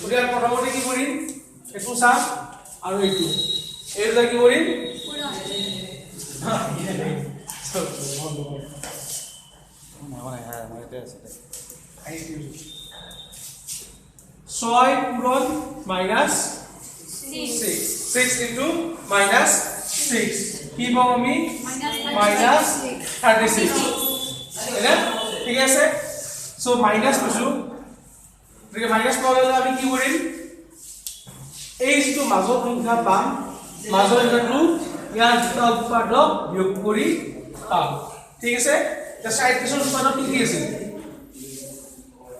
গতিকে প্ৰথমতে কি কৰিম এইটো চাম আৰু এইটো এইটো কি কৰিম ছয় পূৰণ মাইনাছ 6 into minus 6 কি পাম আমি minus 36 এনে ঠিক আছে সো মাইনাস পাইছো গতিকে মাইনাস পাওয়ালে আমি কি কৰিম এই যেটো মাজৰ সংখ্যা পাম মাজৰ সংখ্যাটো ইয়াৰ দুটা উৎপাদক বিয়োগ কৰি পাম ঠিক আছে এটা সাইড পিছৰ উৎপাদক কি আছে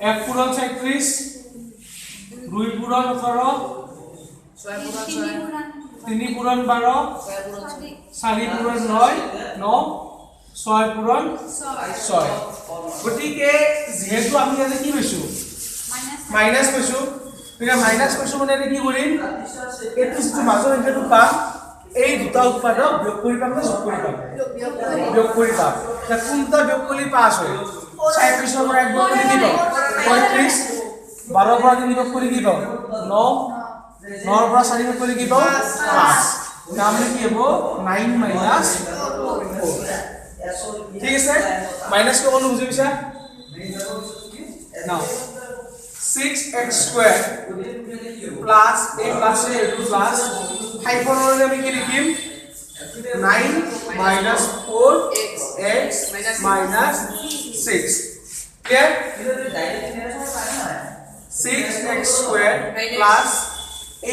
1 পূৰণ 36 2 পূৰণ 18 3 পূরণ 12 4 পূরণ 9 9 6 পূরণ 6 গটিকে যেহেতু আমি আজি কি পাইছো মাইনাস পাইছো এটা মাইনাস পাইছো মানে কি কৰিম এটো যেটো মাজৰ সংখ্যাটো পাম এই দুটা উৎপাদক বিয়োগ কৰি পাম না যোগ কৰি পাম বিয়োগ কৰি পাম তা কোনটা বিয়োগ কৰি পাস হয় 37 ৰ পৰা 1 বিয়োগ কৰি কি পাম 35 12 পৰা 3 বিয়োগ কৰি কি পাম 9 9 পৰা 4 বিয়োগ কৰি কি পাম 5 তাহলে কি হ'ব 9 মাইনাস 4 ঠিক আছে মাইনাস ক কোন বুঝি পিছা নাও 6x square plus a plus a plus 5 ৰ আমি কি লিখিম 9 minus 4x minus 6 clear 6x square plus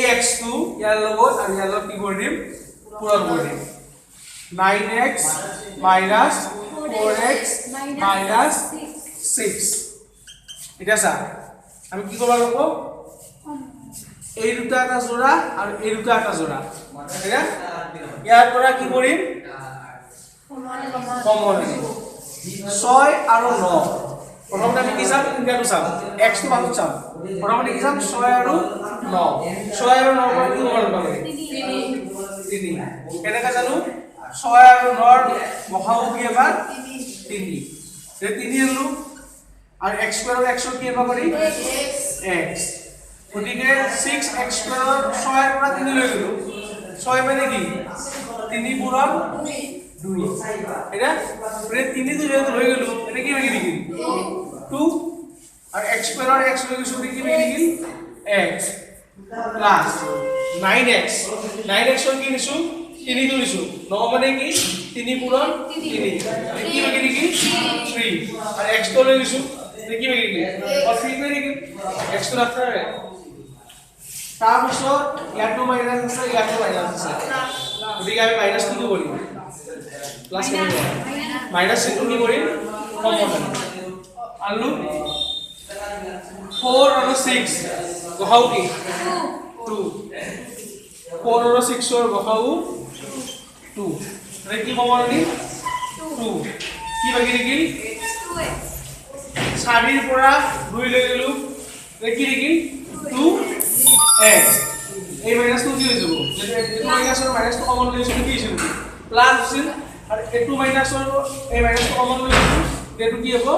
ax2 ইয়াৰ লগত আৰু ইয়াৰ লগত কি কৰিম পূৰণ কৰিম 9x minus 4x minus 6 এটা সা আমি কি কৰিব লাগিব এই দুটা এটা জোড়া আৰু এই দুটা এটা জোড়া ঠিক আছে ইয়াৰ পৰা কি কৰিম কমন 6 আৰু 9 প্ৰথমতে আমি কি চাম ইনকাটো চাম x টো মান চাম প্ৰথমতে কি চাম 6 আৰু 9 6 আৰু 9 পৰা কি কমন পাম 3 কেনেকা জানো 6 আৰু 9 ৰ মহাও কি এবাৰ 3 এই 3 এলু আর x স্কয়ার আর x কি এবা করি x গটিকে 6x স্কয়ার 6 এর পৰা 3 লৈ গলো 6 মানে কি 3 পূরণ 2 এটা পুরো 3 দুই লৈ গলো এটা কি হই গলি 2 আর x স্কয়ার আর x লৈ গলো কি হই গলি x প্লাস 9x 9x কি নিছো 3 তুলিছো 9 মানে কি 3 পূরণ 3 কি হই গলি কি 3 আর x তো লৈ গছো দেখি বেগি और फिर मेरी एक्स्ट्रा आफ्टर है তার পিছত ইয়াটো মাইনাস আছে ইয়াটো মাইনাস আছে গতিকে আমি মাইনাস কি কৰিম প্লাস কৰিব মাইনাস কি কৰিম কমন আলু 4 আৰু 6 গহাও কি 2 4 আৰু 6 ৰ গহাও 2 মানে কি কমন নি 2 কি বাকি থাকিল 2x 4 ৰ পৰা 2 লৈ গলো কি লিখিল 2x এই মাইনাস 2 কি হৈ যাব যদি এই মাইনাস আৰু মাইনাস কমন লৈছো কি হৈছে প্লাস আছিল আৰু এটো মাইনাস আৰু এই মাইনাস কমন লৈছো এটো কি হ'ব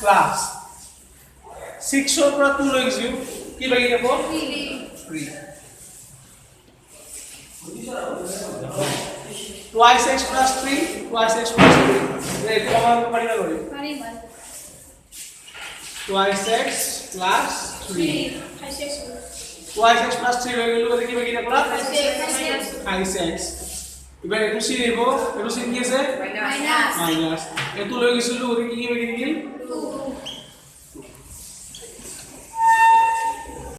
প্লাস 6 ৰ পৰা 2 লৈ গৈছো কি বাকি যাব 3 twice x plus 3 twice x plus 3 এই কমন পাৰিবা কৰি twice x plus 3 twice x plus 3 লৈ গলো দেখি বাকি দেখলা 5x এবাৰ এটো সি দিব এটো সি কি আছে মাইনাস এটো লৈ গৈছিলো ওরে কি বাকি দিল